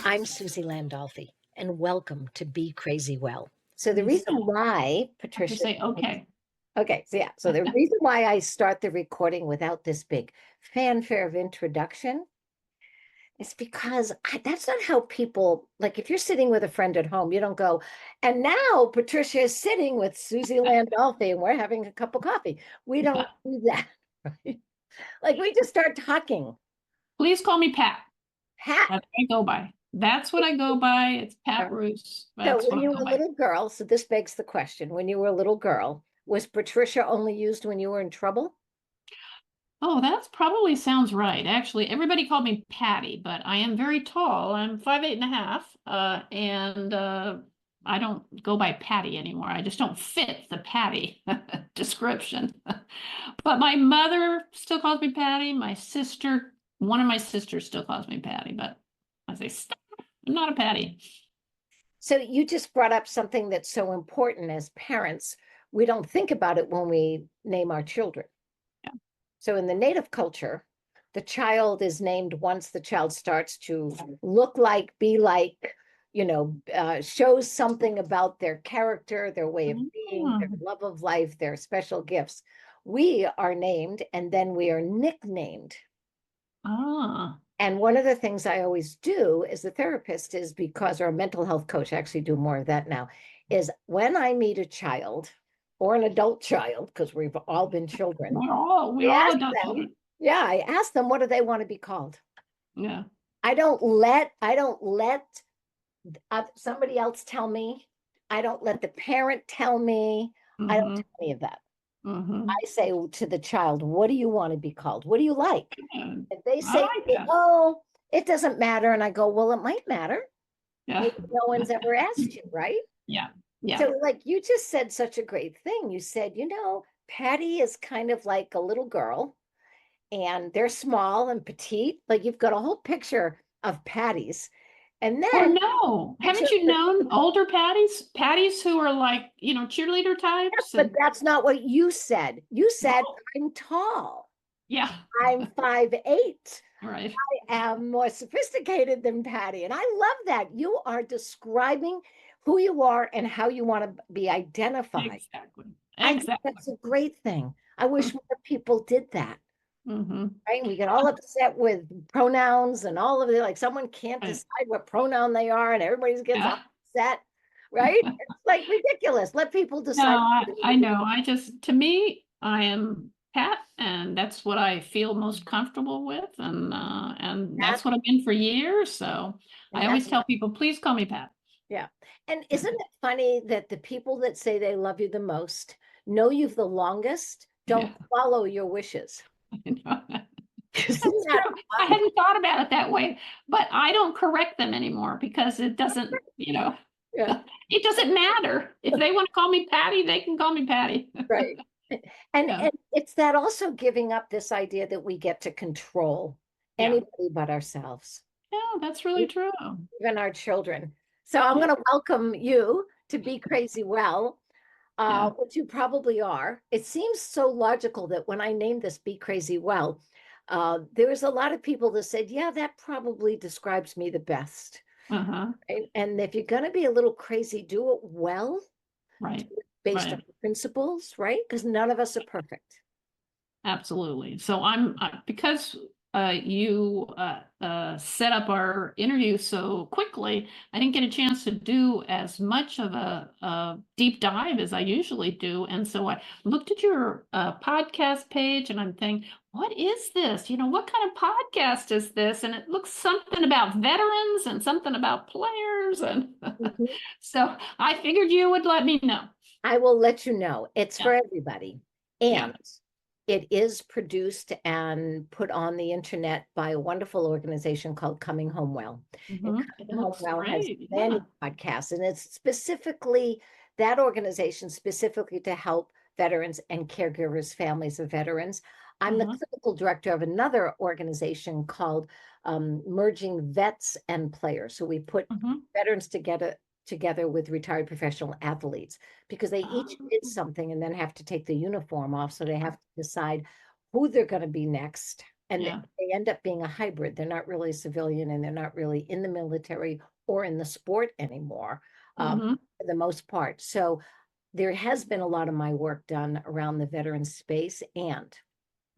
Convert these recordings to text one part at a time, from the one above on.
I'm Suzi Landolfi, and welcome to Be Crazy Well. So the You say, reason why, I have to Patricia, say, okay. so the reason why I start the recording without this big fanfare of introduction is because that's not how people, like if you're sitting with a friend at home, you don't go, and now Patricia is sitting with Suzi Landolfi and we're having a cup of coffee. We don't do that, right? Like we just start talking. Please call me Pat. Pat. That's what I go by. That's what I go by. It's Pat Roos. So That's when what I you were go a by. little girl, so this begs the question, when you were a little girl, was Patricia only used when you were in trouble? Oh, that probably sounds right. Actually, everybody called me Patty, but I am very tall. I'm 5'8.5", and I don't go by Patty anymore. I just don't fit the Patty description. But my mother still calls me Patty. One of my sisters still calls me Patty, but I say, stop, I'm not a Patty. So you just brought up something that's so important as parents. We don't think about it when we name our children. Yeah. So in the native culture, the child is named once the child starts to look like, be like, shows something about their character, their way of being, their Mm. love of life, their special gifts. We are named and then we are nicknamed. Ah, And one of the things I always do as a therapist is because, or a mental health coach, I actually do more of that now, is when I meet a child or an adult child, because we've all been children, we're I all ask adult them, children. yeah, I ask them, what do they want to be called? Yeah. I don't let somebody else tell me. I don't let the parent tell me. I don't Mm-hmm. do any of that. Mm-hmm. I say to the child, what do you want to be called? What do you like? Yeah. If they I say, like that. oh, it doesn't matter. And I go, well, it might matter. Yeah. Maybe no one's ever asked you, right? Yeah. Yeah. So, like you just said such a great thing. You said, Patty is kind of like a little girl, and they're small and petite. Like you've got a whole picture of Patties. And Or then no, picture, haven't you known older Patties? Patties who are like, cheerleader types but and that's not what you said. You said, no. I'm tall. Yeah. I'm 5'8". Right. Am more sophisticated than Patty. And I love that. You are describing who you are and how you want to be identified. Exactly. I think Exactly. that's a great thing. I wish more people did that. Mm-hmm. Right? We get all upset with pronouns and all of it. Like someone can't Right. decide what pronoun they are, and everybody gets Yeah. upset. Right? It's like ridiculous. Let people No, decide. I know. To me, I am Pat, and that's what I feel most comfortable with, and That, that's what I've been for years. So and I always that's tell people, please call me Pat. yeah. And isn't it funny that the people that say they love you the most know you've the longest, Yeah, don't follow your wishes? I know. Isn't That's that true. I fun? hadn't thought about it that way, but I don't correct them anymore because it doesn't, Yeah, it doesn't matter. If they want to call me Patty, they can call me Patty. right. And Yeah, and it's that also giving up this idea that we get to control yeah, anybody but ourselves, yeah, that's really true. even our children. So I'm Yeah, going to welcome you to Be Crazy Well, yeah. which you probably are. It seems so logical that when I named this Be Crazy Well, there was a lot of people that said, yeah, that probably describes me the best. Uh-huh. And if you're going to be a little crazy, do it well, Right, based on right. principles, right? Because none of us are perfect. Absolutely. So because you set up our interview so quickly, I didn't get a chance to do as much of a deep dive as I usually do. And so I looked at your podcast page and I'm thinking, what is this? What kind of podcast is this? And it looks something about veterans and something about players. And Mhm. so I figured you would let me know. I will let you know. It's Yeah. for everybody. Yeah. And it is produced and put on the internet by a wonderful organization called Coming Home Well. And It Coming Home looks Well has great. many Yeah. podcasts, and it's specifically that organization specifically to help veterans and caregivers, families of veterans. I'm the Uh-huh. clinical director of another organization called Merging Vets and Players. So we put Mhm. veterans together with retired professional athletes because they each Oh, did something and then have to take the uniform off. So they have to decide who they're going to be next. And Yeah. they end up being a hybrid. They're not really civilian and they're not really in the military or in the sport anymore, Mm-hmm. for the most part. So there has been a lot of my work done around the veteran space, and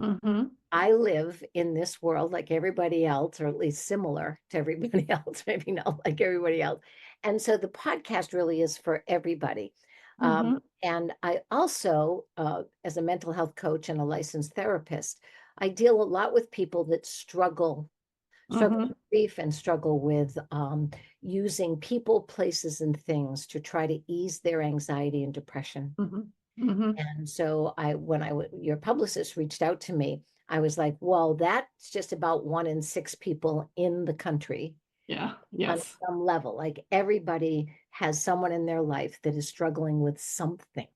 Mm-hmm. I live in this world like everybody else, or at least similar to everybody else, maybe not like everybody else. And so the podcast really is for everybody. Mm-hmm. And I also, as a mental health coach and a licensed therapist, I deal a lot with people that struggle Mm-hmm. with grief and struggle with using people, places, and things to try to ease their anxiety and depression. Mm-hmm. Mm-hmm. And so your publicist reached out to me. I was like, well, that's just about 1 in 6 people in the country Yeah. on Yes. some level. Like everybody has someone in their life that is struggling with something.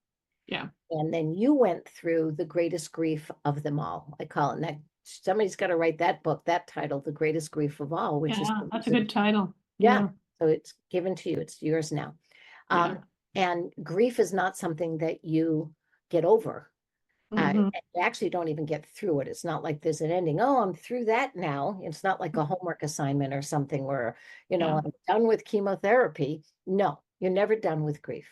Yeah. And then you went through the greatest grief of them all. I call it that. Somebody's got to write that book, that title, The Greatest Grief of All, which is, Yeah. That's a good title. yeah. Yeah. So it's given to you. It's yours now. Yeah. And grief is not something that you get over. Mm-hmm. You actually don't even get through it. It's not like there's an ending. Oh, I'm through that now. It's not like a homework assignment or something where, Yeah. I'm done with chemotherapy. No, you're never done with grief.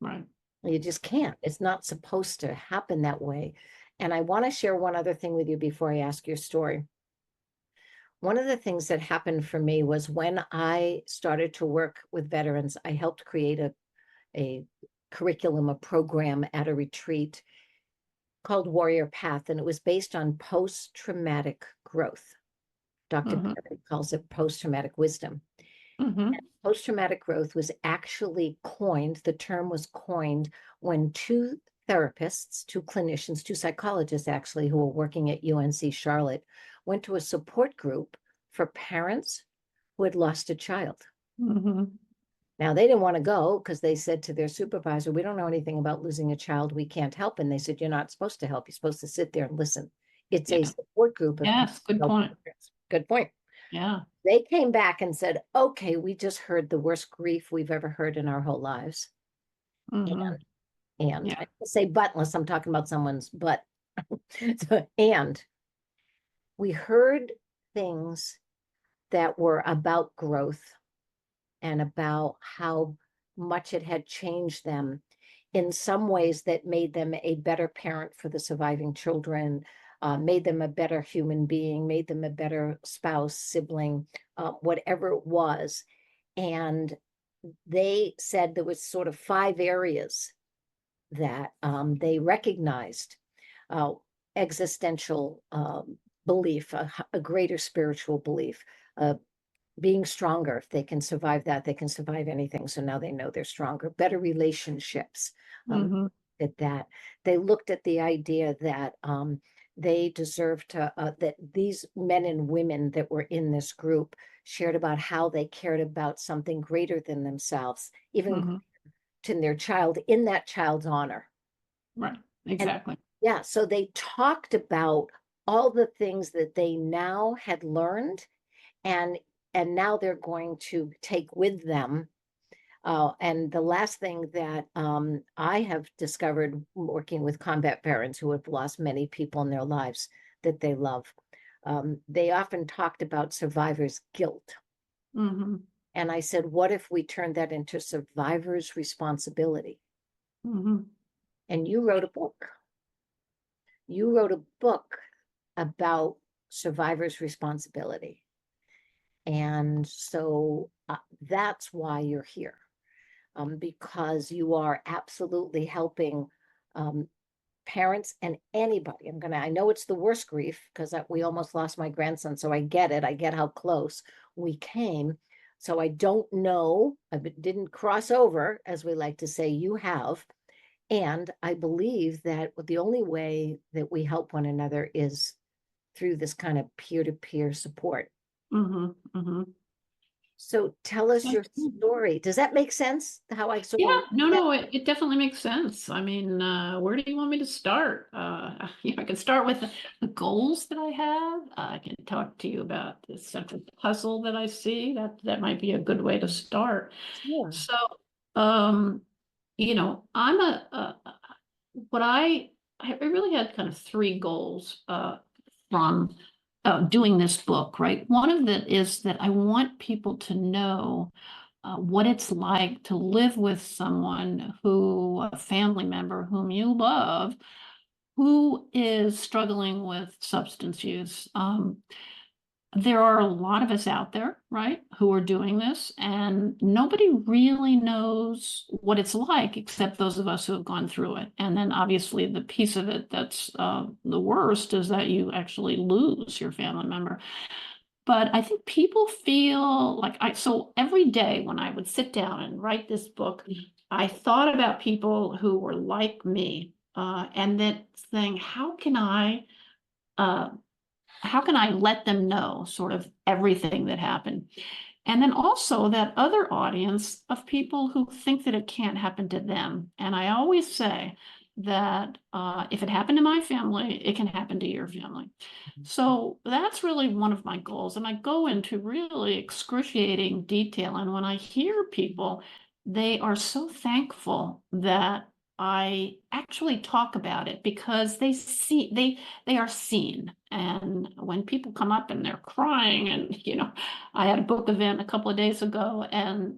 Right. You just can't. It's not supposed to happen that way. And I want to share one other thing with you before I ask your story. One of the things that happened for me was when I started to work with veterans, I helped create a curriculum, a program at a retreat called Warrior Path, and it was based on post-traumatic growth. Dr. Mm-hmm. Perry calls it post-traumatic wisdom. Mm-hmm. Post-traumatic growth was actually coined, the term was coined when two therapists, two clinicians, two psychologists actually, who were working at UNC Charlotte, went to a support group for parents who had lost a child. Mm-hmm. Now, they didn't want to go because they said to their supervisor, we don't know anything about losing a child. We can't help. And they said, you're not supposed to help. You're supposed to sit there and listen. It's a Yeah. support group of people. Yes. Good point. Good point. Yeah. They came back and said, okay, we just heard the worst grief we've ever heard in our whole lives. Mm-hmm. And Yeah. I say but unless I'm talking about someone's butt. And we heard things that were about growth and about how much it had changed them in some ways that made them a better parent for the surviving children, made them a better human being, made them a better spouse, sibling, whatever it was. And they said there was sort of 5 areas that they recognized uh, existential belief, a greater spiritual belief, being stronger. If they can survive that, they can survive anything. So now they know they're stronger, better relationships. Mm-hmm. At that, they looked at the idea that they deserve to, that these men and women that were in this group shared about how they cared about something greater than themselves, even Mm-hmm. to their child, in that child's honor. Right. And Exactly. yeah, so they talked about all the things that they now had learned, and now they're going to take with them. And the last thing that I have discovered working with combat parents who have lost many people in their lives that they love, they often talked about survivor's guilt. Mm-hmm. And I said, what if we turned that into survivor's responsibility? Mm-hmm. And you wrote a book. You wrote a book about survivor's responsibility. And so that's why you're here, because you are absolutely helping parents and anybody. I know it's the worst grief because we almost lost my grandson. So I get it. I get how close we came. So I don't know. I didn't cross over, as we like to say, you have. And I believe that the only way that we help one another is through this kind of peer-to-peer support. Mm-hmm. Mm-hmm. So tell us That's your cool. story. Does that make sense? How I sort Yeah, of no, that? no, it definitely makes sense. I mean, where do you want me to start? I can start with the goals that I have. I can talk to you about the central puzzle that I see. That might be a good way to start. Sure. So, um, I'm what I really had kind of 3 goals from doing this book, right? One of it is that I want people to know what it's like to live with someone a family member whom you love, who is struggling with substance use. There are a lot of us out there, right, who are doing this, and nobody really knows what it's like except those of us who have gone through it. And then obviously the piece of it that's the worst is that you actually lose your family member. But I think people feel like so every day when I would sit down and write this book, I thought about people who were like me, and then saying, uh, how can I let them know sort of everything that happened? And then also that other audience of people who think that it can't happen to them. And I always say that if it happened to my family, it can happen to your family. So that's really one of my goals. And I go into really excruciating detail. And when I hear people, they are so thankful that I actually talk about it because they are seen. And when people come up and they're crying, and I had a book event a couple of days ago, and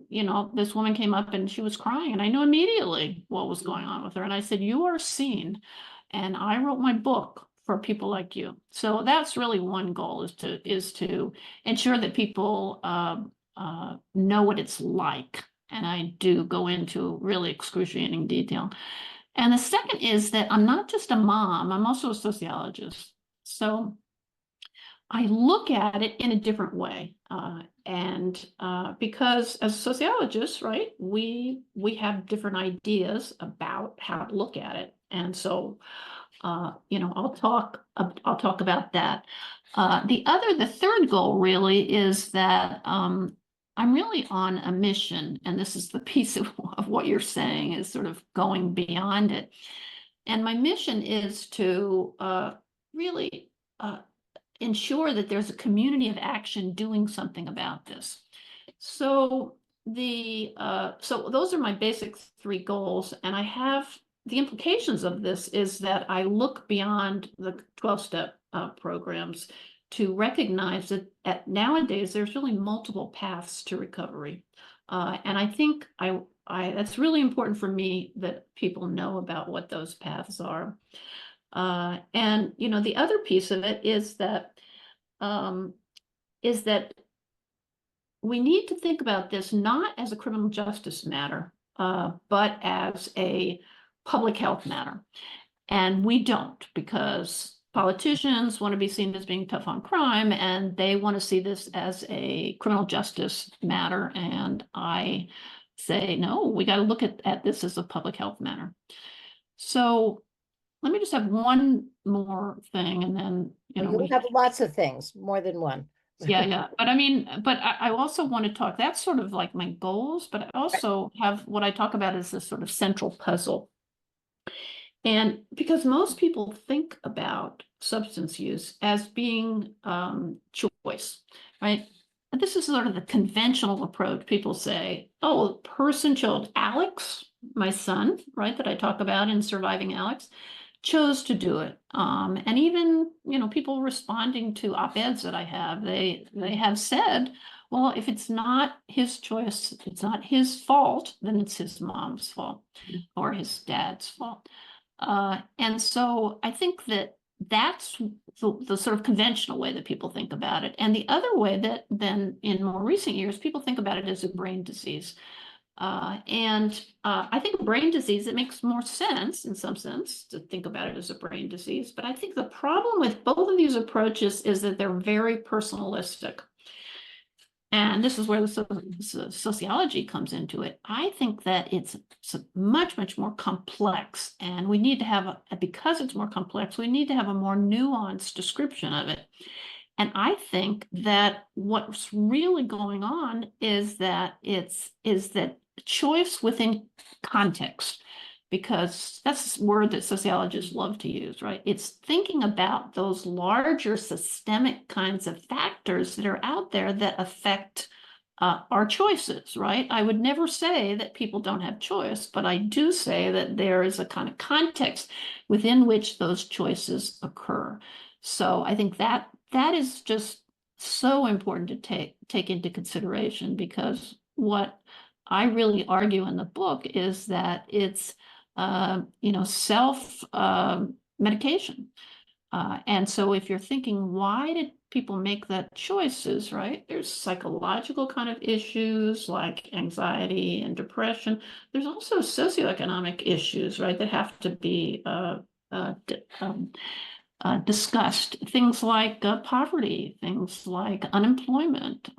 this woman came up and she was crying, and I knew immediately what was going on with her. And I said, "You are seen." And I wrote my book for people like you. So that's really one goal, is to ensure that people know what it's like. And I do go into really excruciating detail. And the second is that I'm not just a mom, I'm also a sociologist. So I look at it in a different way. Because as sociologists, right, we have different ideas about how to look at it. And so I'll talk about that. The third goal really is that I'm really on a mission, and this is the piece of what you're saying is sort of going beyond it. And my mission is to really ensure that there's a community of action doing something about this. So so those are my basic three goals, and I have the implications of this is that I look beyond the 12-step programs to recognize that nowadays there's really multiple paths to recovery. And I think that's really important for me that people know about what those paths are. And the other piece of it um, is that we need to think about this not as a criminal justice matter, but as a public health matter. And we don't, because politicians want to be seen as being tough on crime, and they want to see this as a criminal justice matter. And I say, no, we got to look at this as a public health matter. So let me just have one more thing, and then, You'll have lots of things, more than one. yeah. But I also want to talk, that's sort of like my goals, but I also have what I talk about as this sort of central puzzle. And because most people think about substance use as being choice, right? And this is sort of the conventional approach. People say, oh, a person chose, Alex, my son, right, that I talk about in Surviving Alex, chose to do it. And even, people responding to op-eds that I have, they have said, well, if it's not his choice, it's not his fault, then it's his mom's fault or his dad's fault. And so I think that's the sort of conventional way that people think about it. And the other way that then in more recent years, people think about it as a brain disease. I think a brain disease, it makes more sense in some sense to think about it as a brain disease. But I think the problem with both of these approaches is that they're very personalistic. And this is where the sociology comes into it. I think that it's much, much more complex. And we need to have, because it's more complex, we need to have a more nuanced description of it. And I think that what's really going on is that that choice within context, because that's a word that sociologists love to use, right? It's thinking about those larger systemic kinds of factors that are out there that affect our choices, right? I would never say that people don't have choice, but I do say that there is a kind of context within which those choices occur. So I think that that is just so important to take into consideration, because what I really argue in the book is that it's self medication. And so if you're thinking, why did people make that choices, right? There's psychological kind of issues like anxiety and depression. There's also socioeconomic issues, right, that have to be uh, discussed. Things like poverty, things like unemployment,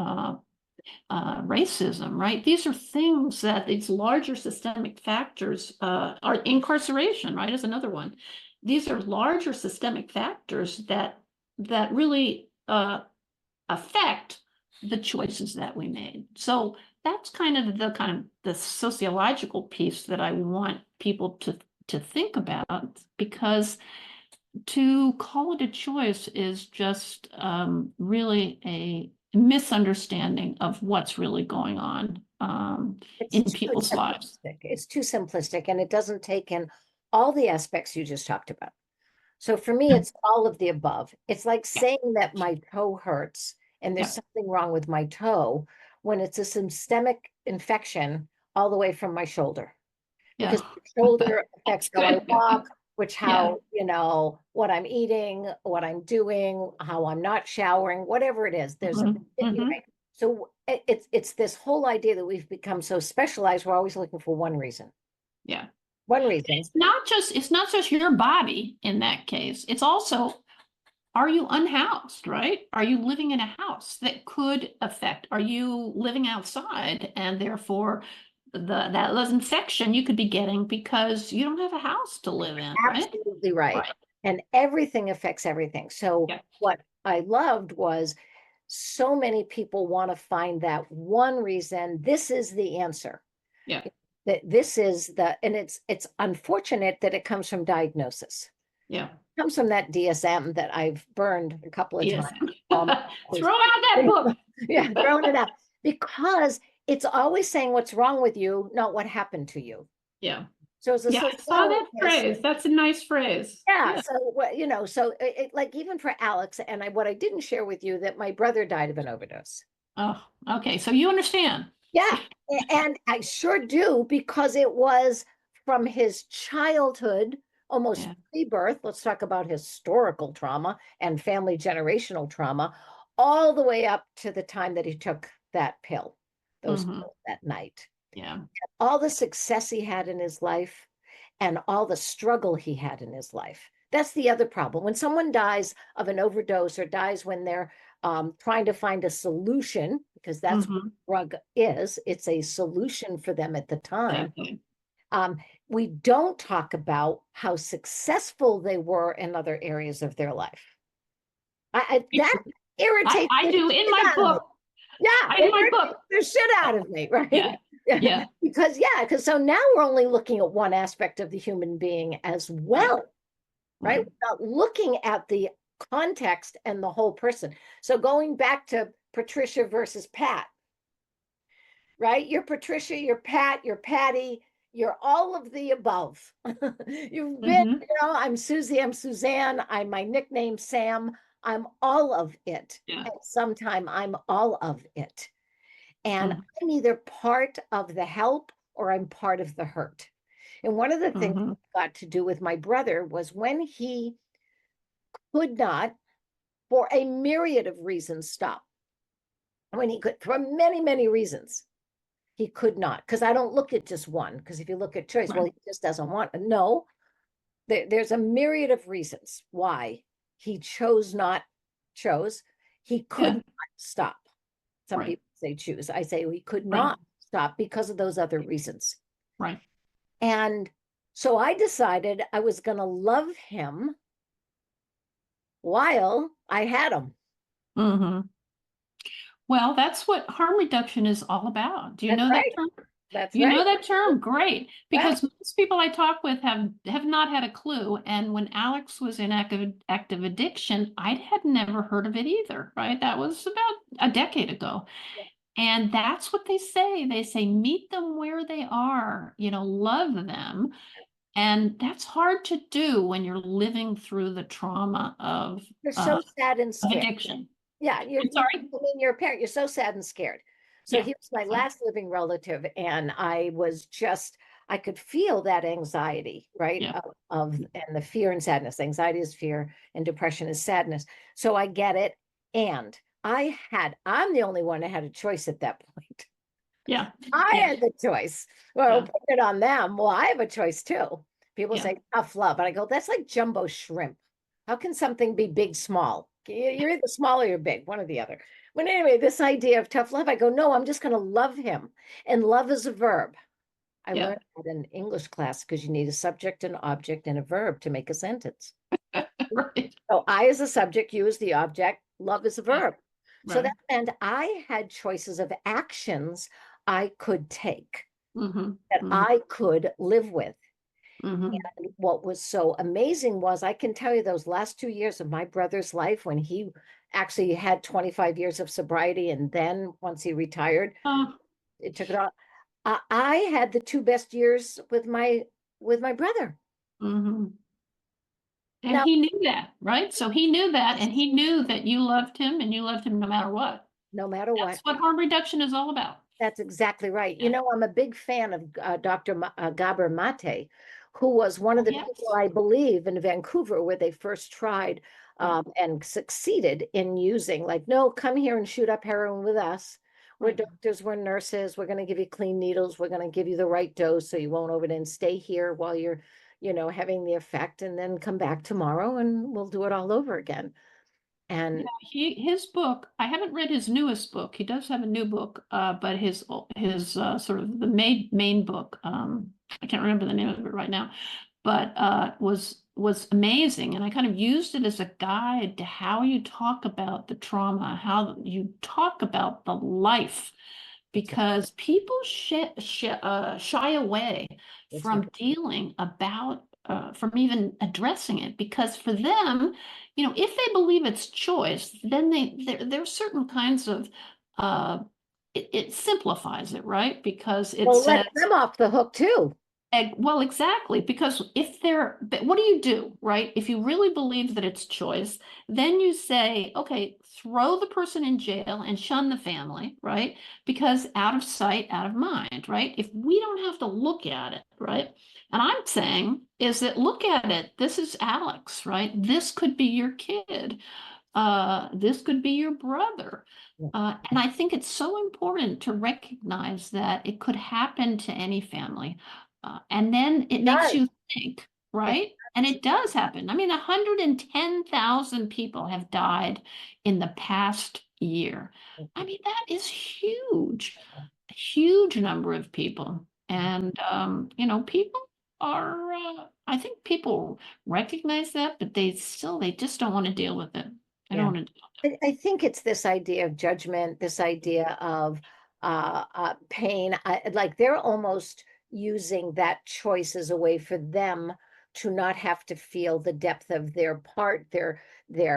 racism, right? These are things that these larger systemic factors are incarceration, right, is another one. These are larger systemic factors that really affect the choices that we made. So that's kind of the sociological piece that I want people to think about, because to call it a choice is just really a misunderstanding of what's really going on It's in too people's lives. simplistic. It's too simplistic, and it doesn't take in all the aspects you just talked about. So for me, it's all of the above. It's like Yeah, saying that my toe hurts and there's yeah, something wrong with my toe when it's a systemic infection all the way from my shoulder. yeah. Because the shoulder affects how I Good. walk, which Yeah. how, what I'm eating, what I'm doing, how I'm not showering, whatever it is. You're Hmm. right. So it's this whole idea that we've become so specialized, we're always looking for one reason. Yeah. One reason. It's not just your body in that case. It's also, are you unhoused, right? Are you living in a house that could affect? Are you living outside, and therefore that infection you could be getting because you don't have a house to live in, right? Absolutely right. Right. And everything affects everything. So Yeah. what I loved was so many people want to find that one reason. This is the answer. Yeah. That this is and it's unfortunate that it comes from diagnosis. Yeah. It comes from that DSM that I've burned a couple of Yes. times. Um, Throw out that book. yeah, throwing it out because it's always saying what's wrong with you, not what happened to you. Yeah. So as a Yeah. I saw that sociologist, phrase. That's a nice phrase. yeah, Yeah. so what so like even for Alex, and what I didn't share with you that my brother died of an overdose. Oh, okay. So you understand. Yeah, and I sure do because it was from his childhood, almost Yeah. pre-birth. Let's talk about historical trauma and family generational trauma, all the way up to the time that he took that pill, those Hmm. pills that night. Yeah. All the success he had in his life and all the struggle he had in his life. That's the other problem. When someone dies of an overdose or dies when they're trying to find a solution, because that's what Hmm. drug is, it's a solution for them at the time. Exactly. Um, we don't talk about how successful they were in other areas of their life. That irritates I the do in shit my out of me. book. Yeah, In it my irritates book. the shit out of me, Yeah. right? Yeah, Yeah. because so now we're only looking at one aspect of the human being as Right. well, right? Right. We're not looking at the context and the whole person. So going back to Patricia versus Pat, right? You're Patricia, you're Pat, you're Patty, you're all of the above. You've been, Hmm. I'm Susie, I'm Suzanne, I'm my nickname Sam. I'm all of it. Yeah. At some time, I'm all of it. And Hmm. I'm either part of the help or I'm part of the hurt. And one of the things Hmm. that got to do with my brother was when he could not, for a myriad of reasons, stop. When he could, for many, many reasons, he could not. Because I don't look at just one. Because if you look at choice, well, Right. he just doesn't want. No, there's a myriad of reasons why he chose. He could Yeah. not stop. Some Right. people say choose. I say he could Right. not stop because of those other reasons. Right. And so I decided I was going to love him while I had him. Hmm. Well, that's what harm reduction is all about. Do you That's know that right. term? That's You right. know that term? Great. Yeah. Because most people I talk with have not had a clue. And when Alex was in active addiction, I had never heard of it either, right? That was about a decade ago. And that's what they say. They say, meet them where they are, love them, And that's hard to do when you're living through the trauma You're so sad and of scared. addiction. Yeah, I'm sorry. I mean, you're a parent, you're so sad and scared. So Yeah. he was my last living relative, and I could feel that anxiety, right? Yeah. And the fear and sadness. Anxiety is fear, and depression is sadness. So I get it. And I'm the only one that had a choice at that point. Yeah. I Yeah. had the choice. Well, Yeah. put it on them. Well, I have a choice too. People Yeah. say tough love, and I go, that's like jumbo shrimp. How can something be big, small? You're either small or you're big, one or the other. But anyway, this idea of tough love, I go, no, I'm just going to love him. And love is a verb. I Yeah. learned that in English class because you need a subject, an object, and a verb to make a sentence. Right. So I is the subject, you is the object, love is a Yeah. verb. So that Right. meant I had choices of actions I could take Mm-hmm. that Mm-hmm. I could live with. Mm-hmm. And what was so amazing was I can tell you those last 2 years of my brother's life when he actually had 25 years of sobriety, and then once he retired, Oh, it took it all. I had the two best years with my brother. mm-hmm. And Now, he knew that, right? So he knew that, and he knew that you loved him and you loved him no matter what. no matter what, That's what harm reduction is all about. that's exactly right. You Yeah. know, I'm a big fan of Dr. Gabor Mate, who was one of Oh, the yes. people, I believe, in Vancouver where they first tried Yeah. and succeeded in using, like, no, come here and shoot up heroin with us. We're Right. doctors, we're nurses, we're going to give you clean needles, we're going to give you the right dose so you won't overdose, and stay here while you're, having the effect, and then come back tomorrow and we'll do it all over again. Yeah, And his book, I haven't read his newest book. He does have a new book, but his sort of the main book, I can't remember the name of it right now, but was amazing. And I kind of used it as a guide to how you talk about the trauma, how you talk about the life, because people shy away it's from dealing about from even addressing it, because for them, if they believe it's choice, then there's certain kinds of it simplifies it, right? Because it well, says, let them off the hook too. well, exactly, because but what do you do, right? If you really believe that it's choice, then you say, okay, throw the person in jail and shun the family, right? Because out of sight, out of mind, right? If we don't have to look at it, right? And I'm saying is that look at it. This is Alex, right? This could be your kid. This could be your brother. And I think it's so important to recognize that it could happen to any family. And then it makes Does. you think, right? And it does happen. I mean, 110,000 people have died in the past year. I mean, that is huge, a huge number of people. And, people are, I think people recognize that, but they just don't want to deal with it. I don't Yeah. want to deal I think it's this idea of judgment, this idea of pain. Like they're almost using that choice as a way for them to not have to feel the depth of their part, their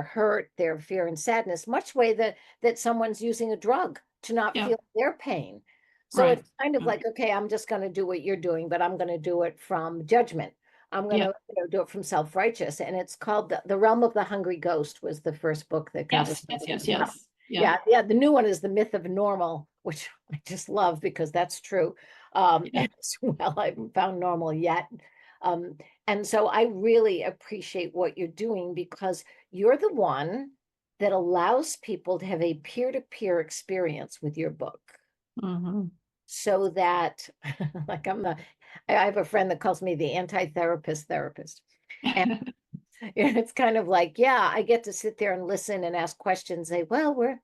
hurt, their fear and sadness, much way that someone's using a drug to not Yeah, feel their pain. So right. it's kind of Yeah. like, okay, I'm just going to do what you're doing, but I'm going to do it from judgment. I'm going Yeah. to do it from self-righteous. And it's called the Realm of the Hungry Ghost was the first book that Gabor Yes, yes, wrote. yes, yes. Yeah. Yeah. The new one is The Myth of Normal, which I just love because that's true. Yeah. As well, I haven't found normal yet. Um, and so I really appreciate what you're doing because you're the one that allows people to have a peer-to-peer experience with your book Hmm. so that like I have a friend that calls me the anti-therapist therapist. And it's kind of like, yeah, I get to sit there and listen and ask questions, say, well, we're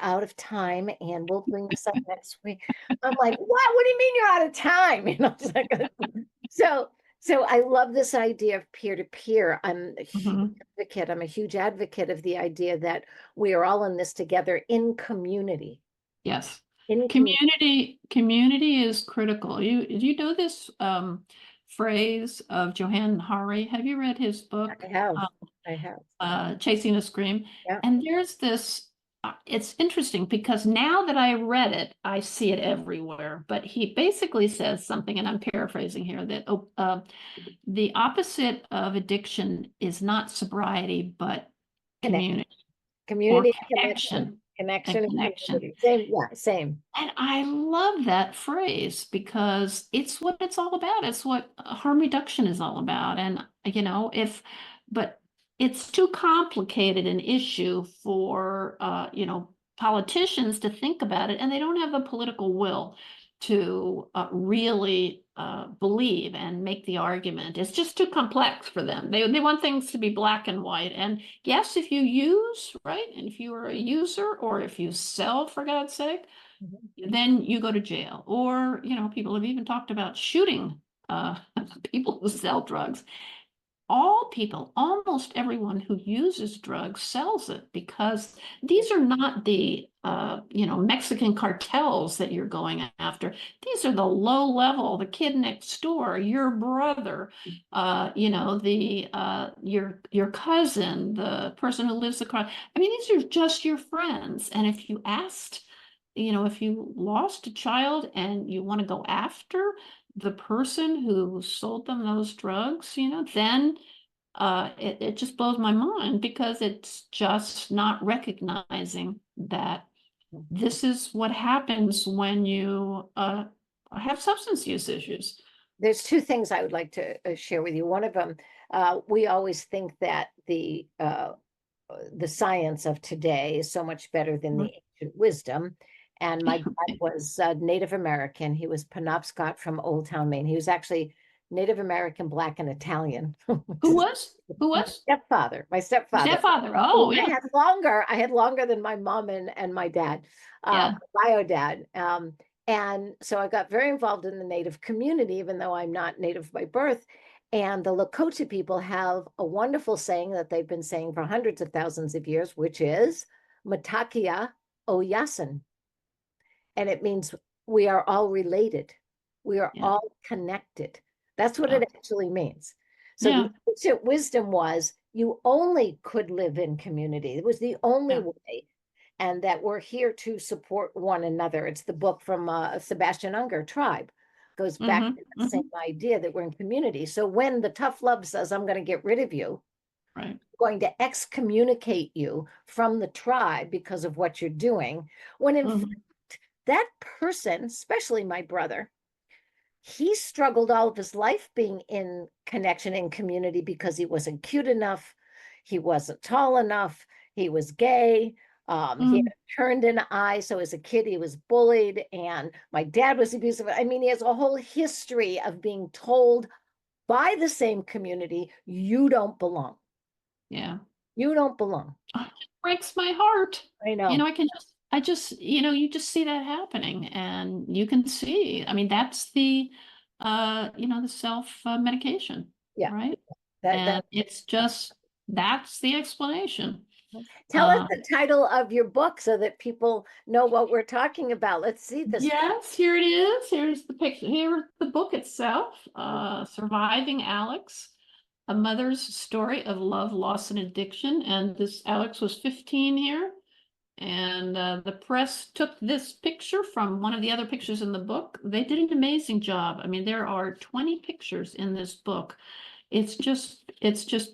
out of time and we'll bring this up next week. I'm like, what do you mean you're out of time? It's like, so I love this idea of peer-to-peer. Hmm. I'm a huge advocate of the idea that we are all in this together in community. Yes. In community. Community is critical. You know this phrase of Johann Hari? Have you read his book, I have. I have. Chasing the Scream? Yeah. And there's this it's interesting because now that I read it, I see it everywhere. But he basically says something, and I'm paraphrasing here, that the opposite of addiction is not sobriety, but Connect, community or community connection, connection connection and and connection. community. Same, yeah, same. And I love that phrase because it's what it's all about. It's what harm reduction is all about. And, but it's too complicated an issue for, politicians to think about it, and they don't have the political will to really believe and make the argument. It's just too complex for them. They want things to be black and white. And yes, if you use, right, and if you are a user or if you sell, for God's sake, Mhm. then you go to jail. Or, people have even talked about shooting people who sell drugs. All people, almost everyone who uses drugs sells it because these are not the, Mexican cartels that you're going after. These are the low level, the kid next door, your brother, your cousin, the person who lives across. I mean, these are just your friends. And if you asked, if you lost a child and you want to go after the person who sold them those drugs, then it just blows my mind because it's just not recognizing that this is what happens when you have substance use issues. There's two things I would like to share with you. One of them, we always think that the science of today is so much better than the ancient wisdom. And my dad was Native American. He was Penobscot from Old Town, Maine. He was actually Native American, Black, and Italian. Who was? Who My was? stepfather, my Your stepfather. stepfather. I Oh, mean, yeah. I had longer than my mom and my dad, Yeah. my bio dad. And so I got very involved in the Native community, even though I'm not Native by birth. And the Lakota people have a wonderful saying that they've been saying for hundreds of thousands of years, which is Matakia Oyasin. And it means we are all related. We are Yeah. all connected. That's what Yeah. it actually means. So Yeah. the ancient wisdom was you only could live in community. It was the only Yeah. way. And that we're here to support one another. It's the book from Sebastian Unger, Tribe. Goes back Mm-hmm. to the same Mm-hmm. idea that we're in community. So when the tough love says, I'm going to get rid of you, Right. going to excommunicate you from the tribe because of what you're doing, when in fact, Mm-hmm. that person, especially my brother, he struggled all of his life being in connection and community because he wasn't cute enough, he wasn't tall enough, he was gay, he Mm-hmm. had turned an eye. So as a kid, he was bullied, and my dad was abusive. I mean, he has a whole history of being told by the same community, you don't belong. Yeah. You don't belong. Oh, it breaks my heart. I know. You just see that happening and you can see, I mean, that's the self medication, Yeah. right? That And it's just, that's the explanation. tell us Uh, the title of your book so that people know what we're talking about. Let's see this. yes, here it is. Here's the picture. Here's the book itself, Surviving Alex, a mother's story of love, loss, and addiction. And this Alex was 15 here. And the press took this picture from one of the other pictures in the book. They did an amazing job. I mean, there are 20 pictures in this book. It's just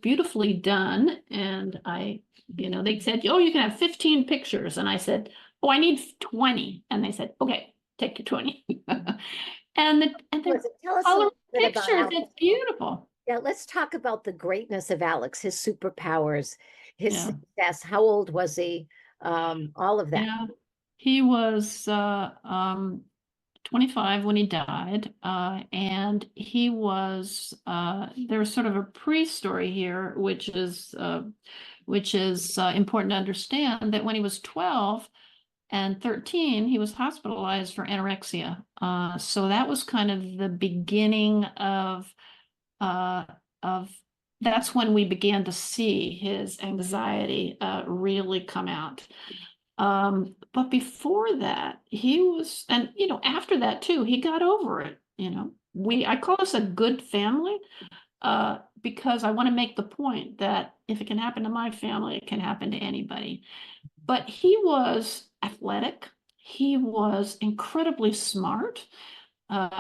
beautifully done. And they said, oh, you can have 15 pictures. And I said, oh, I need 20. And they said, okay, take your 20. and they're Tell us a color little bit about pictures. Alex. It's beautiful. Yeah, let's talk about the greatness of Alex, his superpowers, his Yeah. success. How old was he? All of that. Yeah. He was 25 when he died. And he was, there's sort of a pre-story here, which is important to understand that when he was 12 and 13, he was hospitalized for anorexia. So that was kind of the beginning uh, of that's when we began to see his anxiety really come out. But before that, he was, and after that too, he got over it. I call us a good family, because I want to make the point that if it can happen to my family, it can happen to anybody. but he was athletic. He was incredibly smart.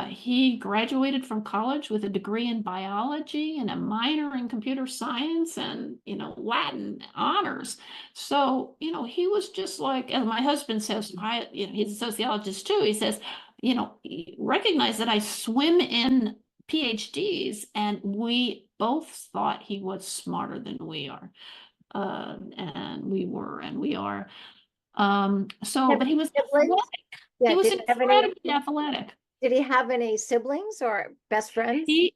He graduated from college with a degree in biology and a minor in computer science and, Latin honors. So, he was just like, as my husband says, he's a sociologist too. He says, recognize that I swim in PhDs, and we both thought he was smarter than we are. And we are. Have But he was siblings? athletic. He Yeah, was did he have any, incredibly athletic. did he have any siblings or best friends? He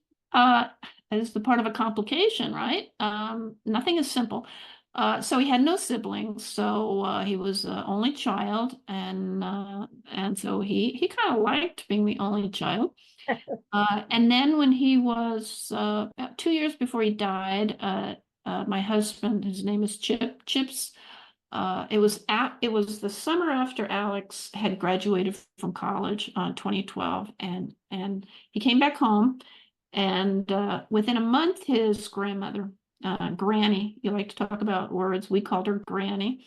is the part of a complication, right? Nothing is simple. So he had no siblings, so he was only child, and so he kind of liked being the only child. And then when he was about 2 years before he died, my husband, his name is Chips. It was the summer after Alex had graduated from college, 2012, and he came back home, and within a month, his grandmother, Granny, you like to talk about words, we called her Granny,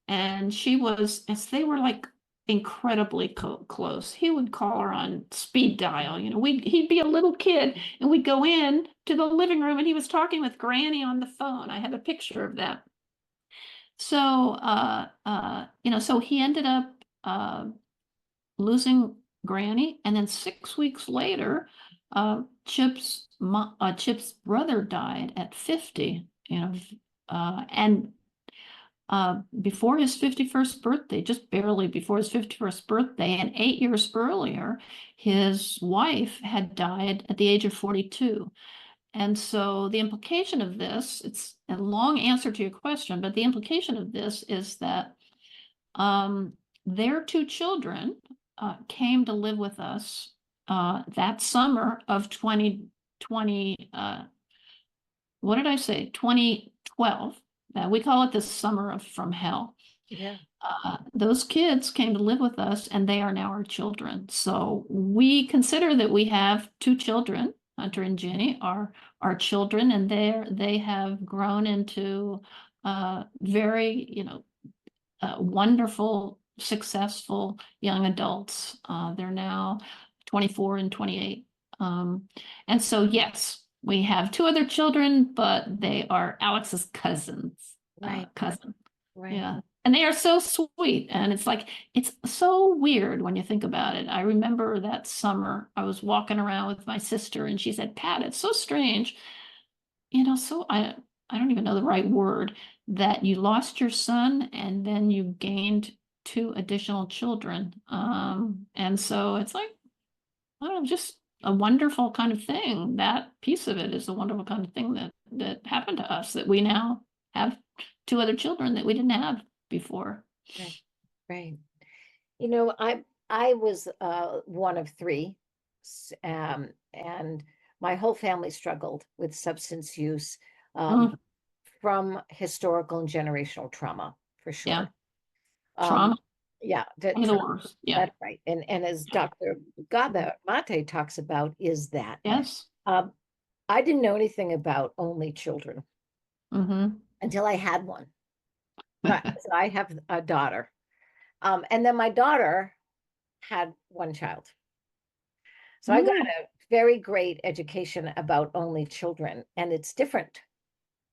and as they were like incredibly close. He would call her on speed dial. He'd be a little kid, and we'd go in to the living room, and he was talking with Granny on the phone. I have a picture of that. So, so he ended up losing Granny, and then 6 weeks later, Chip's brother died at 50. And before his 51st birthday, just barely before his 51st birthday, and 8 years earlier, his wife had died at the age of 42. And so the implication of this, it's a long answer to your question, but the implication of this is that their two children came to live with us that summer of 2020, what did I say? 2012. We call it the summer from hell. Yeah. Those kids came to live with us, and they are now our children. So we consider that we have two children. Hunter and Jenny are our children, and they have grown into very, wonderful, successful young adults. They're now 24 and 28. And so, yes, we have two other children, but they are Alex's cousins. Right. Cousin. Right. Yeah. And they are so sweet. And it's so weird when you think about it. I remember that summer I was walking around with my sister, and she said, Pat, it's so strange. So I don't even know the right word, that you lost your son and then you gained two additional children. And so it's like, I don't know, just a wonderful kind of thing. That piece of it is a wonderful kind of thing that happened to us, that we now have two other children that we didn't have before. Right. Right. I was one of three, and my whole family struggled with substance use Mm, from historical and generational trauma, for yeah. sure. Trauma. Yeah, The worst. Yeah. that's right. And as Dr. Gaba Mate talks about, is that Yes. I didn't know anything about only children Mm-hmm. until I had one. So I have a daughter. And then my daughter had one child. So I got a very great education about only children, and it's different.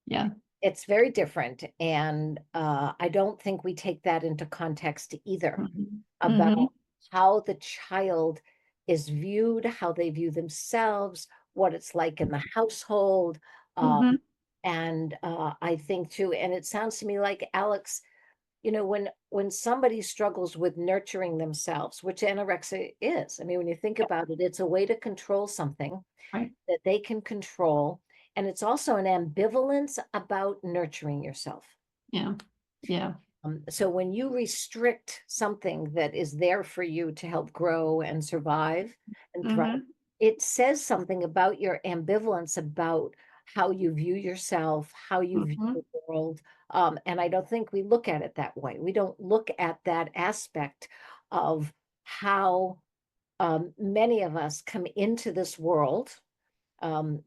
Yeah. It's very different. And I don't think we take that into context either, Mm-hmm. about Mm-hmm. how the child is viewed, how they view themselves, what it's like in the household. Mm-hmm. And I think too, and it sounds to me like Alex, when somebody struggles with nurturing themselves, which anorexia is, I mean, when you think about it, it's a way to control something Right. that they can control. And it's also an ambivalence about nurturing yourself. Yeah. Yeah. So when you restrict something that is there for you to help grow and survive and thrive, Mm-hmm. it says something about your ambivalence about how you view yourself, how you view Mm-hmm. the world. And I don't think we look at it that way. We don't look at that aspect of how many of us come into this world, um,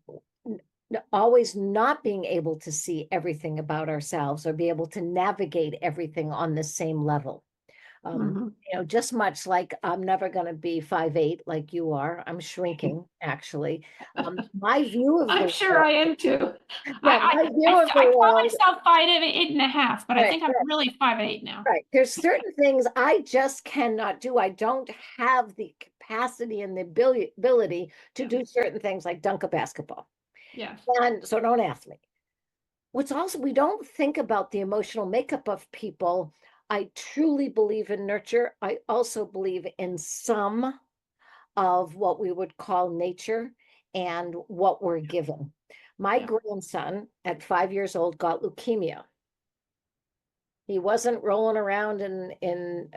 always not being able to see everything about ourselves or be able to navigate everything on the same level. Mhm. Just much like I'm never going to be 5'8" like you are. I'm shrinking, actually. My view of I'm the sure world, I am too. yeah, my view of the I call world, myself 5'8.5", but I right, think I'm really 5'8" now. right. There's certain things I just cannot do. I don't have the capacity and the ability to Yeah. do certain things like dunk a basketball. Yeah. And so don't ask me. What's also, we don't think about the emotional makeup of people. I truly believe in nurture. I also believe in some of what we would call nature and what we're given. My Yeah. grandson at 5 years old got leukemia. He wasn't rolling around in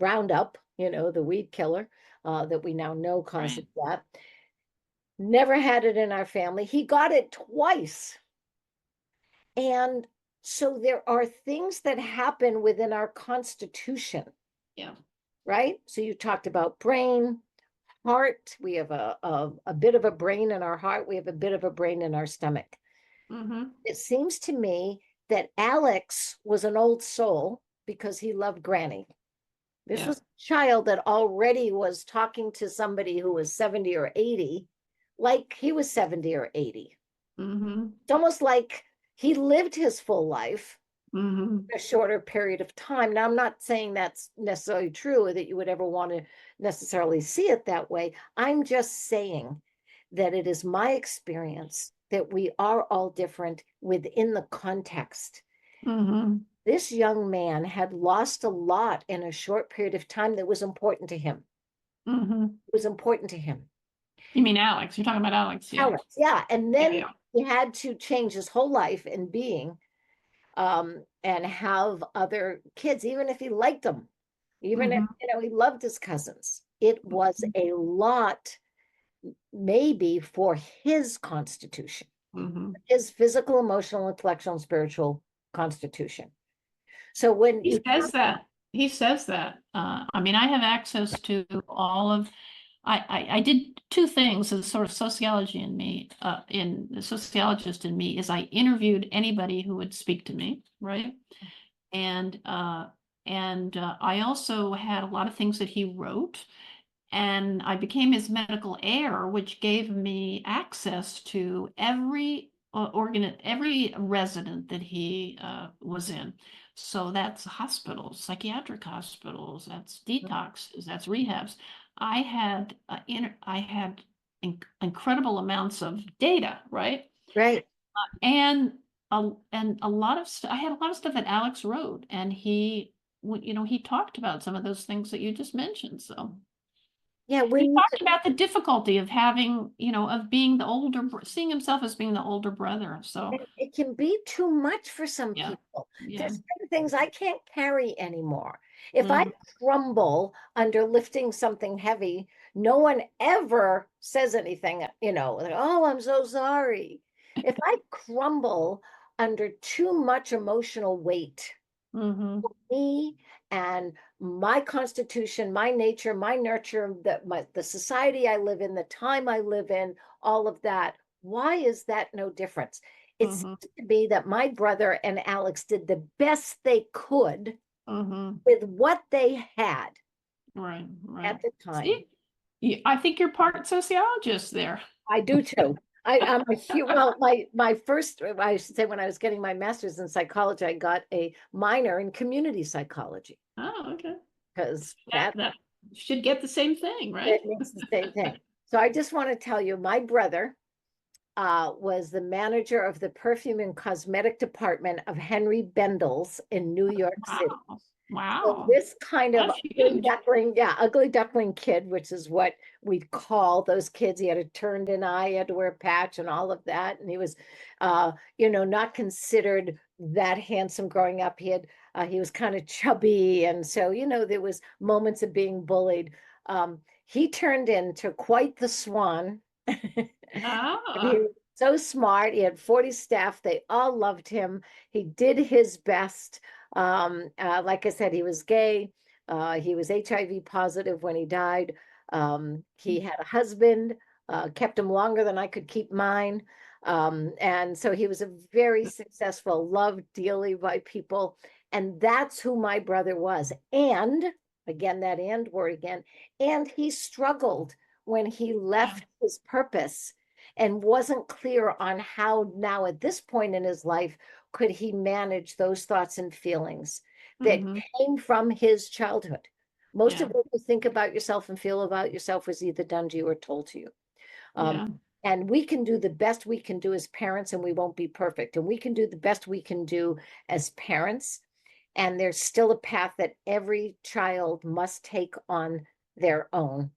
Roundup, the weed killer that we now know causes Right. that. Never had it in our family. He got it twice. And so there are things that happen within our constitution, Yeah. right? So you talked about brain, heart. We have a bit of a brain in our heart. We have a bit of a brain in our stomach. Mm-hmm. It seems to me that Alex was an old soul because he loved Granny. This Yeah. was a child that already was talking to somebody who was 70 or 80, like he was 70 or 80. Mm-hmm. It's almost like he lived his full life Mm-hmm. a shorter period of time. Now, I'm not saying that's necessarily true or that you would ever want to necessarily see it that way. I'm just saying that it is my experience that we are all different within the context. Mm-hmm. This young man had lost a lot in a short period of time that was important to him. Mm-hmm. It was important to him. You mean Alex? You're talking about Alex, yeah. Alex, yeah. And Yeah, then yeah. he had to change his whole life in being and have other kids, even if he liked them, even if Mm-hmm. he loved his cousins. It was a lot, maybe for his constitution, Mm-hmm. his physical, emotional, intellectual, and spiritual constitution. So when He you says that. He says that. I mean, I have access to all of. I did two things as sort of sociology in me. In the sociologist in me is I interviewed anybody who would speak to me, right? And I also had a lot of things that he wrote, and I became his medical heir, which gave me access to every resident that he was in. So that's hospitals, psychiatric hospitals, that's detoxes, that's rehabs. I had incredible amounts of data, right? right. And a lot of I had a lot of stuff that Alex wrote, and he talked about some of those things that you just mentioned. So. Yeah, He when talked about the difficulty of having, of being the seeing himself as being the older brother. So, it can be too much for some yeah, people. yeah. There's certain things I can't carry anymore. If I Mhm, crumble under lifting something heavy, no one ever says anything, like, oh, I'm so sorry. If I crumble under too much emotional weight, mhm, me and my constitution, my nature, my nurture, the society I live in, the time I live in, all of that. Why is that no difference? It seems mhm, to be that my brother and Alex did the best they could mhm. with what they had Right, right. at the time. See, I think you're part sociologist there. I do too. I'm a huge, well, my first, I should say, when I was getting my master's in psychology, I got a minor in community psychology Oh, okay. because That should get the same thing, right? it makes the same thing. So I just want to tell you, my brother was the manager of the perfume and cosmetic department of Henry Bendel's in New York City. Wow, So wow, this kind of that's huge. ugly duckling kid, which is what we'd call those kids. He had a turned in eye, he had to wear a patch and all of that. And he was, not considered that handsome growing up. He was kind of chubby. And so, there was moments of being bullied. He turned into quite the swan. He Ah, was so smart. He had 40 staff. They all loved him. He did his best. Like I said, he was gay. He was HIV positive when he died. He had a husband. kept him longer than I could keep mine. And so he was a very successful, loved dearly by people. And that's who my brother was. And again, that and word again, and he struggled when he left his purpose and wasn't clear on how now at this point in his life could he manage those thoughts and feelings that came from his childhood. Most Yeah. of what you think about yourself and feel about yourself was either done to you or told to you. Yeah. And we can do the best we can do as parents, and we won't be perfect. And we can do the best we can do as parents. And there's still a path that every child must take on their own.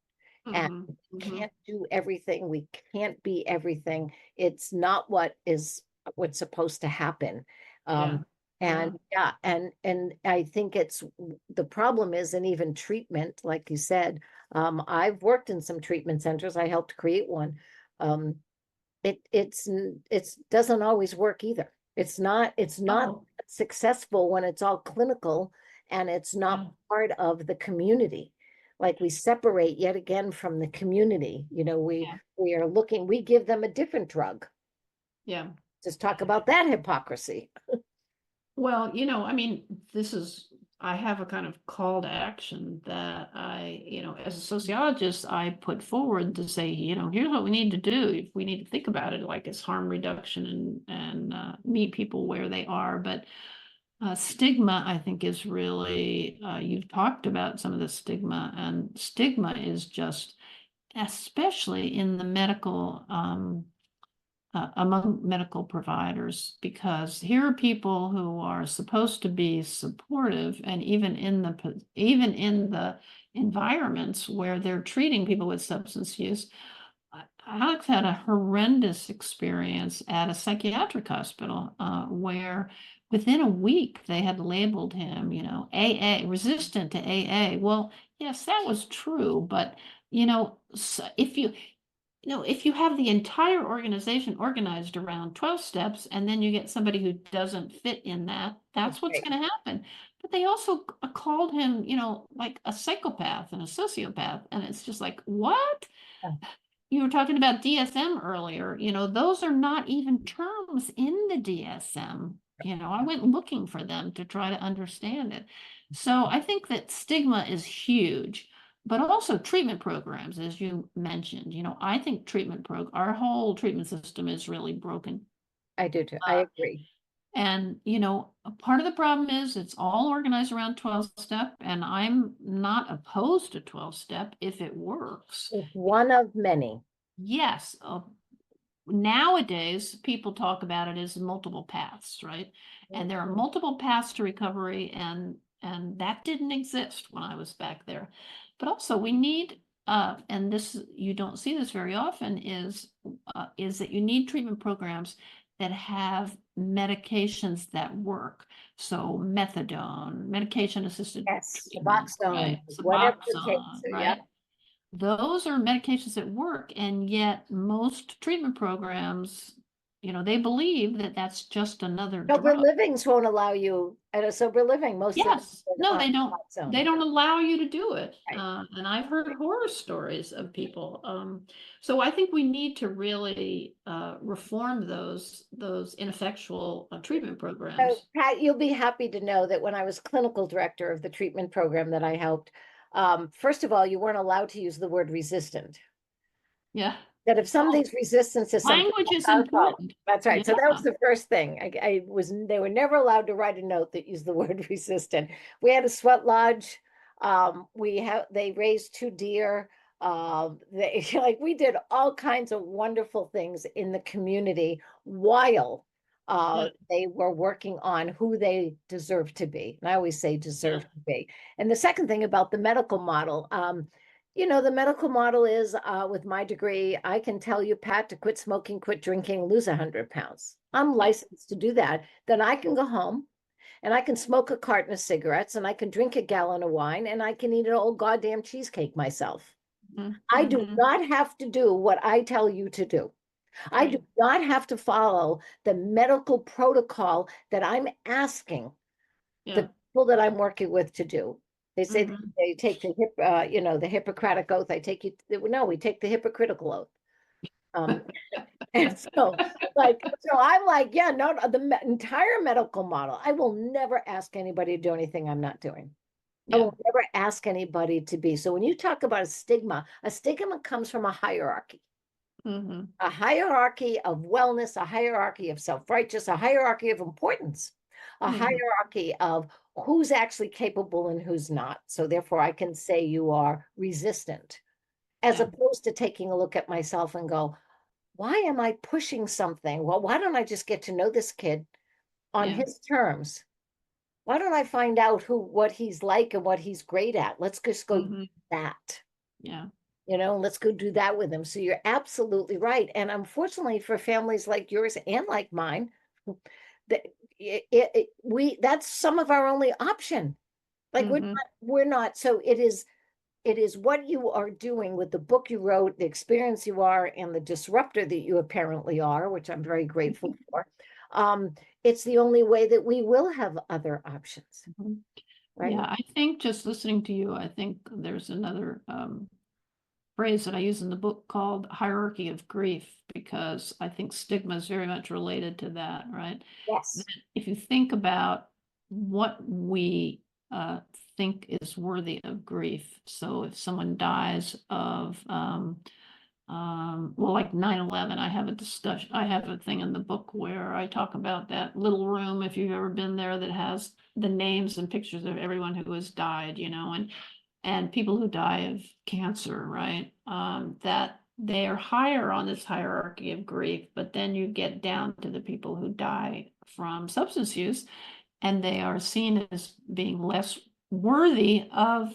And we can't do everything. We can't be everything. It's not what's supposed to happen. Yeah. And yeah, and I think it's the problem is, and even treatment, like you said, I've worked in some treatment centers. I helped create one. Um, it's doesn't always work either. It's not Oh, successful when it's all clinical and it's not yeah. part of the community. Like we separate yet again from the community. Yeah. We give them a different drug. Yeah. Just talk about that hypocrisy. Well, I mean, I have a kind of call to action that as a sociologist, I put forward to say, here's what we need to do. If we need to think about it, like it's harm reduction and meet people where they are. But stigma, I think, is really, you've talked about some of the stigma, and stigma is just, especially in the medical, among medical providers, because here are people who are supposed to be supportive, and even in the environments where they're treating people with substance use. Alex had a horrendous experience at a psychiatric hospital where within a week they had labeled him, AA, resistant to AA. Well, yes, that was true, but if you have the entire organization organized around 12 steps and then you get somebody who doesn't fit in that, that's what's Right. going to happen. But they also called him, like a psychopath and a sociopath. And it's just like, what? Yeah. You were talking about DSM earlier, those are not even terms in the DSM. I went looking for them to try to understand it. So I think that stigma is huge, but also treatment programs, as you mentioned. I think our whole treatment system is really broken. I do too. I agree. And, a part of the problem is it's all organized around 12 step, and I'm not opposed to 12 step if it works. It's one of many. Yes, nowadays people talk about it as multiple paths, right? And there are multiple paths to recovery, and that didn't exist when I was back there. But also we need and this, you don't see this very often, is that you need treatment programs that have medications that work. So methadone, medication assisted Yes, treatment, Suboxone, right? whatever it takes. Suboxone, Yeah. right? Those are medications that work, and yet most treatment programs, they believe that that's just another Sober drug. livings won't allow you at a sober living. Most of Yes, them no, are they don't. Suboxone. They don't allow you to do it, Right. and I've heard horror stories of people. So I think we need to really reform those ineffectual treatment So, programs. Pat, you'll be happy to know that when I was clinical director of the treatment program that I helped, first of all, you weren't allowed to use the word resistant. Yeah, That if somebody's resistance is something language is our fault. important. That's right. So Yeah, that was the first thing. They were never allowed to write a note that used the word resistant. We had a sweat lodge. They raised 2 deer. They like we did all kinds of wonderful things in the community while yeah, they were working on who they deserve to be. And I always say yeah, deserve to be. And the second thing about the medical model, the medical model is with my degree, I can tell you, Pat, to quit smoking, quit drinking, lose 100 pounds. I'm yeah. licensed to do that. Then I can go home and I can smoke a carton of cigarettes and I can drink a gallon of wine and I can eat an old goddamn cheesecake myself. I do Mhm. not have to do what I tell you to do. I do Right. not have to follow the medical protocol that I'm asking the Yeah. people that I'm working with to do. They say Mhm. they take the the Hippocratic oath. I take you. No, we take the hypocritical oath. Um, and so, so I'm like, yeah, no, the entire medical model. I will never ask anybody to do anything I'm not doing. I Yeah. will never ask anybody to be. So when you talk about a stigma comes from Hmm. a hierarchy of wellness, a hierarchy of self-righteous, a hierarchy of importance, a Hmm. hierarchy of who's actually capable and who's not. So therefore, I can say you are resistant, as Yeah. opposed to taking a look at myself and go, why am I pushing something? Well, why don't I just get to know this kid on Yeah. his terms? Why don't I find out what he's like and what he's great at? Let's just go do Hmm. that. Yeah. Let's go do that with him. So you're absolutely right. And unfortunately for families like yours and like mine, that that's some of our only option. Like Hmm. we're not. So it is what you are doing with the book you wrote, the experience you are, and the disruptor that you apparently are, which I'm very grateful for. Um, it's the only way that we will have other options, right? Yeah, I think just listening to you, I think there's another phrase that I use in the book called hierarchy of grief, because I think stigma is very much related to that, right? That Yes. if you think about what we think is worthy of grief, so if someone dies of well, like 9/11, I have a discussion, I have a thing in the book where I talk about that little room, if you've ever been there, that has the names and pictures of everyone who has died, and people who die of cancer, right? That they are higher on this hierarchy of grief, but then you get down to the people who die from substance use, and they are seen as being less worthy of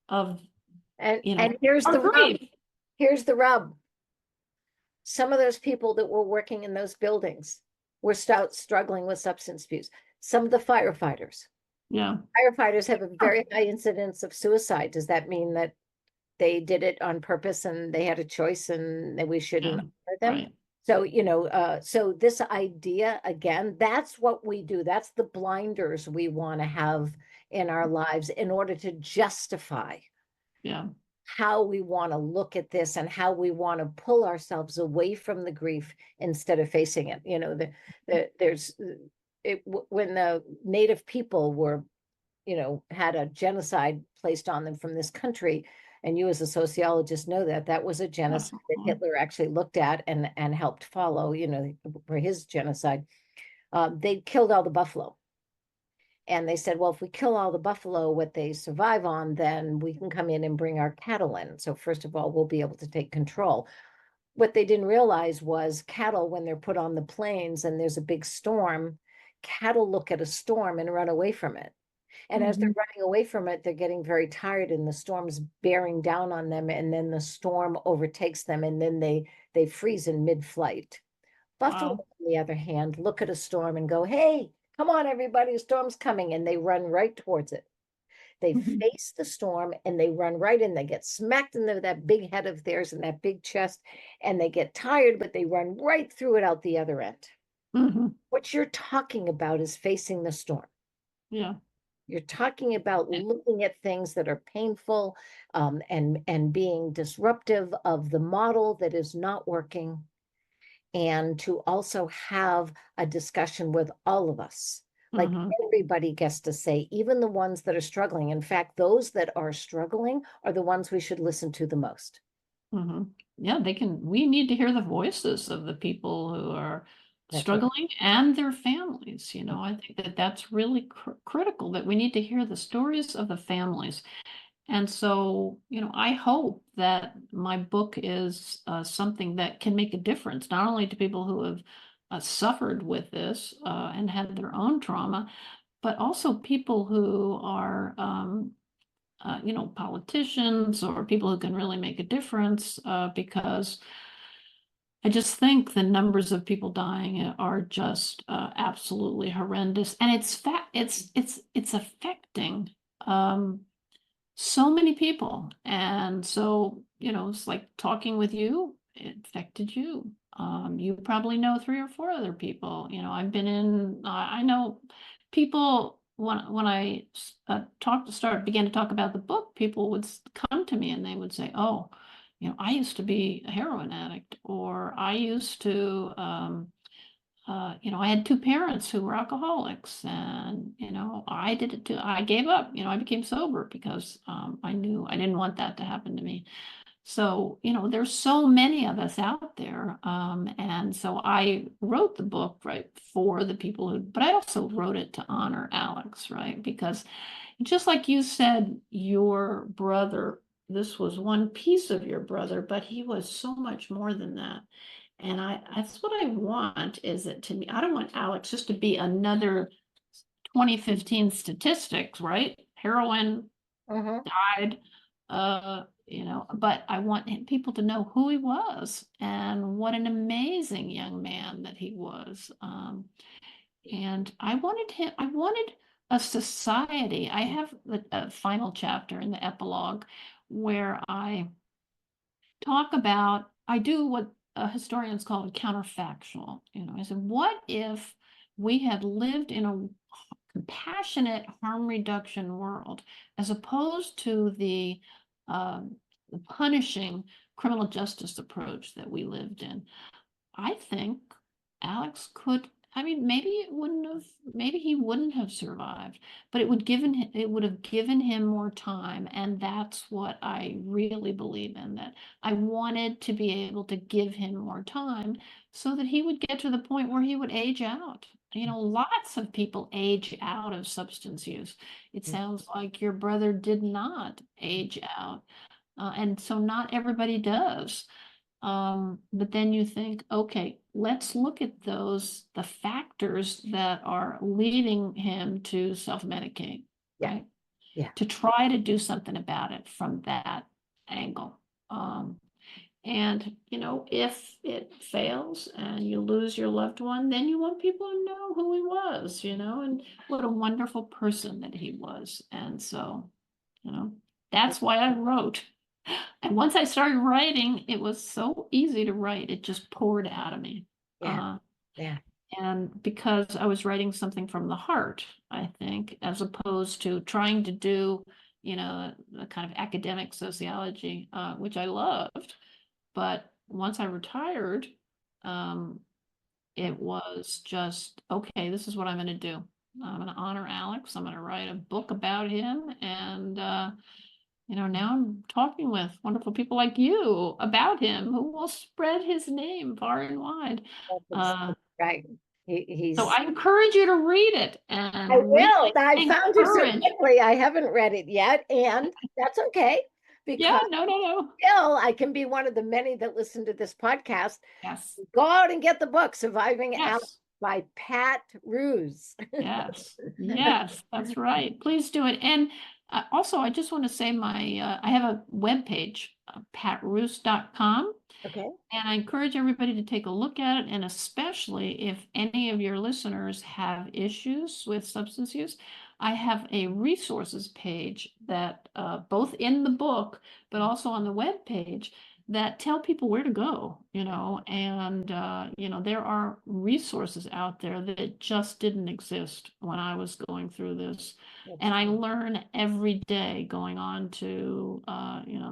And here's our the rub. grief. Here's the rub. Some of those people that were working in those buildings were struggling with substance abuse. Some of the Yeah. firefighters have a Sure. very high incidence of suicide. Does that mean that they did it on purpose and they had a choice and that we Yeah. shouldn't honor them? Right. So, so this idea, again, that's what we do. That's the blinders we want to have in our lives in order to justify Yeah. how we want to look at this and how we want to pull ourselves away from the grief instead of facing it. There's when the native people were, had a genocide placed on them from this country, and you as a sociologist know that that was a genocide that Definitely. Hitler actually looked at and helped follow, for his genocide. They killed all the buffalo. And they said, well, if we kill all the buffalo, what they survive on, then we can come in and bring our cattle in. So first of all, we'll be able to take control. What they didn't realize was cattle, when they're put on the plains and there's a big storm, cattle look at a storm and run away from it. And as they're Hmm. running away from it, they're getting very tired and the storm's bearing down on them. And then the storm overtakes them and then they freeze in mid-flight. Buffalo, Wow. on the other hand, look at a storm and go, hey, come on, everybody, a storm's coming. And they run right towards it. They Hmm. face the storm and they run right in. They get smacked into that big head of theirs and that big chest, and they get tired, but they run right through it out the other end. Hmm. What you're talking about is facing the storm. Yeah. You're talking about looking at things that are painful, and being disruptive of the model that is not working, and to also have a discussion with all of us. Like Hmm. everybody gets to say, even the ones that are struggling. In fact, those that are struggling are the ones we should listen to the most. Hmm. Yeah, we need to hear the voices of the people who are That's right. struggling and their families. I think that that's really critical, that we need to hear the stories of the families. And so, I hope that my book is something that can make a difference, not only to people who have suffered with this and had their own trauma, but also people who are politicians or people who can really make a difference, because I just think the numbers of people dying are just absolutely horrendous, and it's affecting so many people. And so, it's like talking with you, it affected you. You probably know three or four other people. I've been in, I know people, when I began to talk about the book, people would come to me and they would say, oh, I used to be a heroin addict, or I used to, I had two parents who were alcoholics, and, I did it too. I gave up, I became sober because I knew I didn't want that to happen to me. So, there's so many of us out there. And so I wrote the book, right, for the people but I also wrote it to honor Alex, right? Because just like you said, your brother, this was one piece of your brother, but he was so much more than that. And that's what I want, is it to me, I don't want Alex just to be another 2015 statistics, right? Heroin, Mhm. died, but I want people to know who he was and what an amazing young man that he was. And I wanted a society. I have a final chapter in the epilogue where I talk about, I do what historians call a counterfactual. I said, what if we had lived in a compassionate harm reduction world, as opposed to the punishing criminal justice approach that we lived in? I think Alex could, I mean, maybe he wouldn't have survived, but it would have given him more time. And that's what I really believe in, that I wanted to be able to give him more time so that he would get to the point where he would age out. Lots of people age out of substance use. It sounds like your brother did not age out. And so not everybody does. But then you think, okay, let's look at the factors that are leading him to self-medicate, Yeah. right? Yeah. To try to do something about it from that angle. And, if it fails and you lose your loved one, then you want people to know who he was, and what a wonderful person that he was. And so, that's why I wrote. And once I started writing, it was so easy to write. It just poured out of me. Yeah. Yeah. And because I was writing something from the heart, I think, as opposed to trying to do, the kind of academic sociology, which I loved. But once I retired, um, it was just, okay, this is what I'm going to do. I'm going to honor Alex. I'm going to write a book about him. And, now I'm talking with wonderful people like you about him, who will spread his name far and wide. That's Uh, right. so He's I encourage you to read it I and will. really I found you so encourage. quickly. I haven't read it yet, and that's okay Yeah, because no. still I can be one of the many that listen to this podcast. Yes, Go out and get the book, Surviving Alex yes, by Pat Roos. yes, that's right. Please do it. And also, I just want to say I have a webpage, patroos.com. Okay. And I encourage everybody to take a look at it, and especially if any of your listeners have issues with substance use, I have a resources page that both in the book, but also on the web page, that tell people where to go, and there are resources out there that just didn't exist when I was going through this. That's And I learn every day going on to,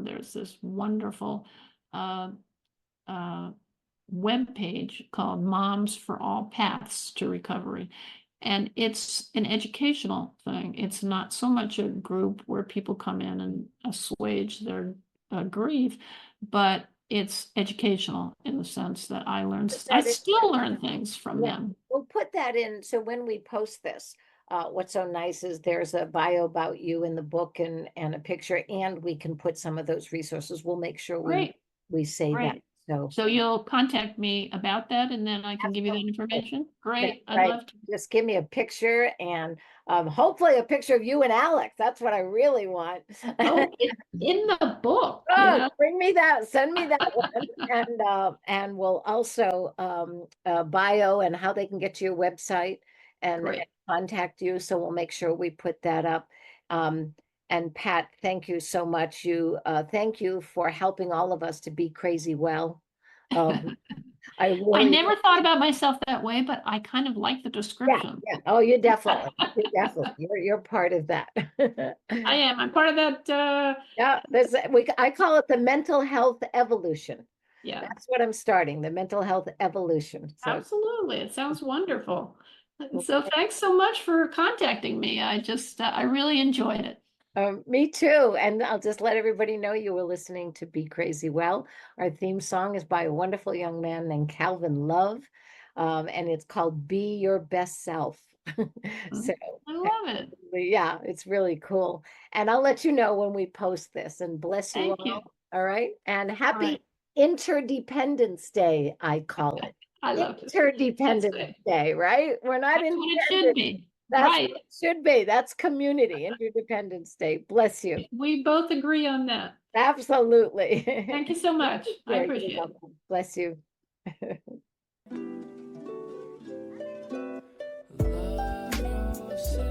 there's this wonderful uh, uh, web page called Moms for All Paths to Recovery. And it's an educational thing. It's not so much a group where people come in and assuage their grief, but it's educational in the sense that I that is, still learn things from yeah, them. we'll put that in. So when we post this, what's so nice is there's a bio about you in the book and a picture, and we can put some of those resources. We'll make sure Great, we say that. great. So So you'll contact me about that, and then I can give you that absolutely. information. That's Great, I'd right. love to. Just give me a picture and hopefully a picture of you and Alex. That's what I really want. Oh, it's in the book, Oh, bring me that, send me that one. And we'll also bio and how they can get to your website and Great. contact you. So we'll make sure we put that up. Um, and Pat, thank you so much. Thank you for helping all of us to be crazy well. Um, I I really, never thought about myself that way, but I kind of like the yeah, description. yeah. Oh, you're part of that. I am. I'm part of that. Yeah, I call it the mental health evolution. Yeah, That's what I'm starting, the mental health evolution. So, absolutely. It sounds wonderful. So thanks so much for contacting me. I really enjoyed it. me too. And I'll just let everybody know you were listening to Be Crazy Well. Our theme song is by a wonderful young man named Calvin Love, and it's called Be Your Best Self. So, I love it. yeah, it's really cool. And I'll let you know when we post this. And bless you Thank you. all. All right. And All right. happy Interdependence Day, I call it. I love it. That's Interdependence it. Day, right? We're not That's what it should independent. be. That's Right. what it should be. That's community, Interdependence Day. Bless you. We both agree on that. Absolutely. Thank you so much. I You're appreciate it. welcome. Bless you. Love yourself.